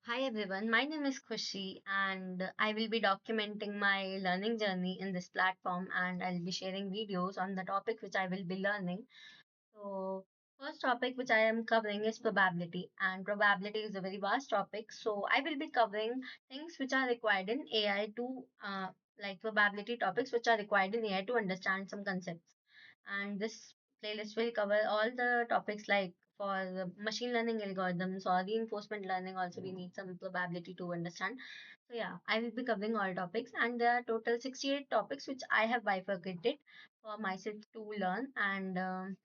Hi everyone, my name is Khushi and I will be documenting my learning journey in this platform and I'll be sharing videos on the topic which I will be learning. So, first topic which I am covering is probability, and probability is a very vast topic. So, I will be covering things which are required in AI to like probability topics which are required in AI to understand some concepts. And this playlist will cover all the topics like for the machine learning algorithms or reinforcement learning. Also, we need some probability to understand. So, yeah, I will be covering all topics, and there are total 68 topics which I have bifurcated for myself to learn and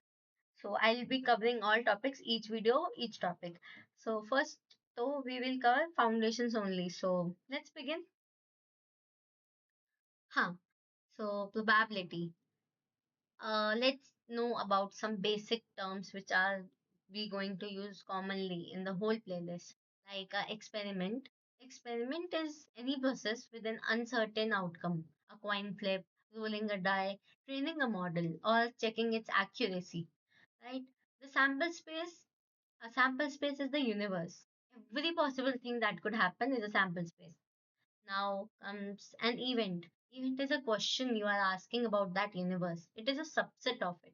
so I'll be covering all topics, each video, each topic. So first, though, we will cover foundations only. So let's begin. Huh. So probability. Let's know about some basic terms which are we going to use commonly in the whole playlist. Like experiment. Experiment is any process with an uncertain outcome. A coin flip, rolling a die, training a model, or checking its accuracy. Right? The sample space A sample space is the universe. Every possible thing that could happen is a sample space. Now comes an event. Event is a question you are asking about that universe. It is a subset of it.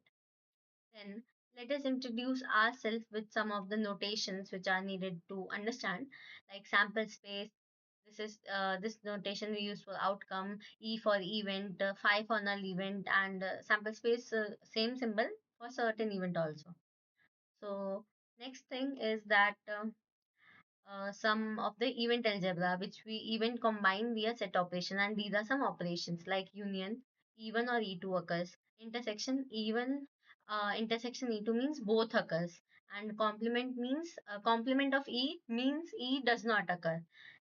Then let us introduce ourselves with some of the notations which are needed to understand, like sample space. This notation we use for outcome, E for event, phi for null event, and sample space same symbol for certain event also. So next thing is that some of the event algebra, which we even combine via set operation, and these are some operations like union, even or E2 occurs. Intersection E2 means both occurs, and complement means complement of E means E does not occur.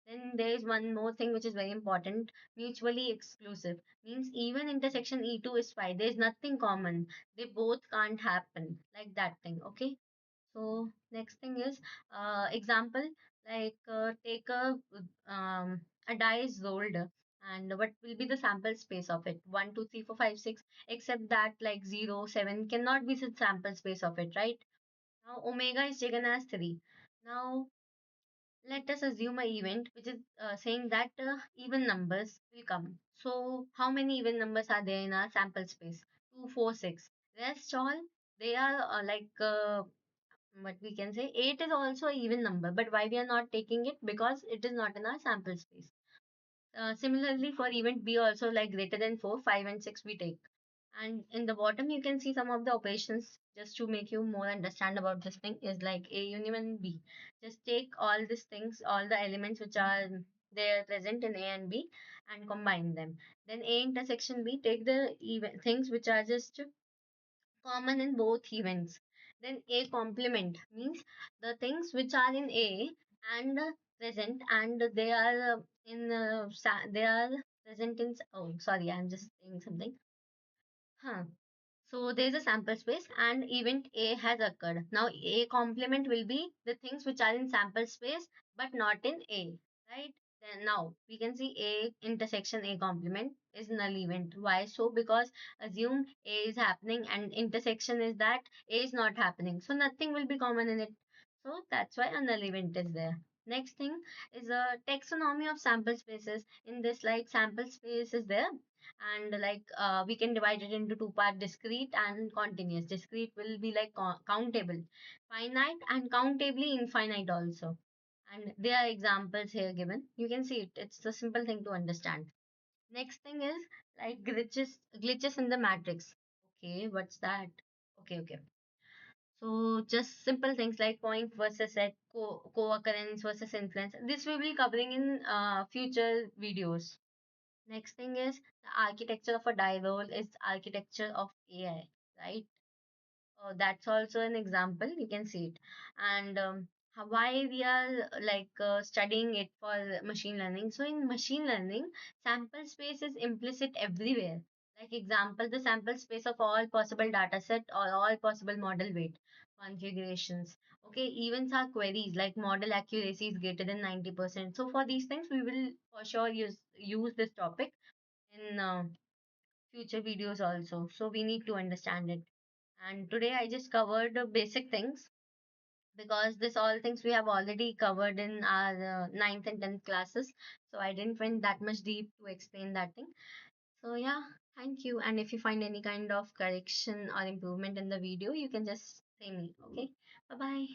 Then there is one more thing which is very important, mutually exclusive means even intersection E2 is fine. There is nothing common. They both can't happen like that thing. Okay. So next thing is example like take a die is rolled and what will be the sample space of it? 1, 2, 3, 4, 5, 6. Except that like 0, 7 cannot be the sample space of it, right? Now omega is taken as 3. Now let us assume a event which is saying that even numbers will come. So how many even numbers are there in our sample space? 2, 4, 6. Rest all they are what we can say 8 is also a even number, but why we are not taking it? Because it is not in our sample space. Similarly for event b also, like greater than 4, 5 and 6 we take. And in the bottom you can see some of the operations just to make you more understand about this thing is like a union b. Just take all these things, all the elements which are there present in a and b, and combine them. Then a intersection b, take the even things which are just common in both events. Then A complement means the things which are in A and present, and they are they are present in. Oh, sorry, I'm just saying something. Huh. So there's a sample space and event A has occurred. Now A complement will be the things which are in sample space but not in A, right? Then now we can see A intersection A complement is null event. Why so? Because assume A is happening and intersection is that A is not happening. So nothing will be common in it. So that's why a null event is there. Next thing is a taxonomy of sample spaces. In this, like sample space is there, and like we can divide it into two part, discrete and continuous. Discrete will be like countable, finite and countably infinite also. And there are examples here given, you can see it, it's a simple thing to understand. Next thing is like glitches in the matrix. Okay, what's that? Okay. So just simple things like point versus set, co-occurrence versus influence, this we will be covering in future videos. Next thing is the architecture of a die roll is architecture of AI, right? That's also an example. You can see it. And why we are studying it for machine learning. So in machine learning, sample space is implicit everywhere. Like example, the sample space of all possible data set or all possible model weight configurations. Okay, events are queries like model accuracy is greater than 90%. So for these things, we will for sure use this topic in future videos also. So we need to understand it. And today I just covered basic things. because this all things we have already covered in our ninth and 10th classes. So I didn't went that much deep to explain that thing. So yeah, thank you. And if you find any kind of correction or improvement in the video, you can just say me. Okay. Bye bye.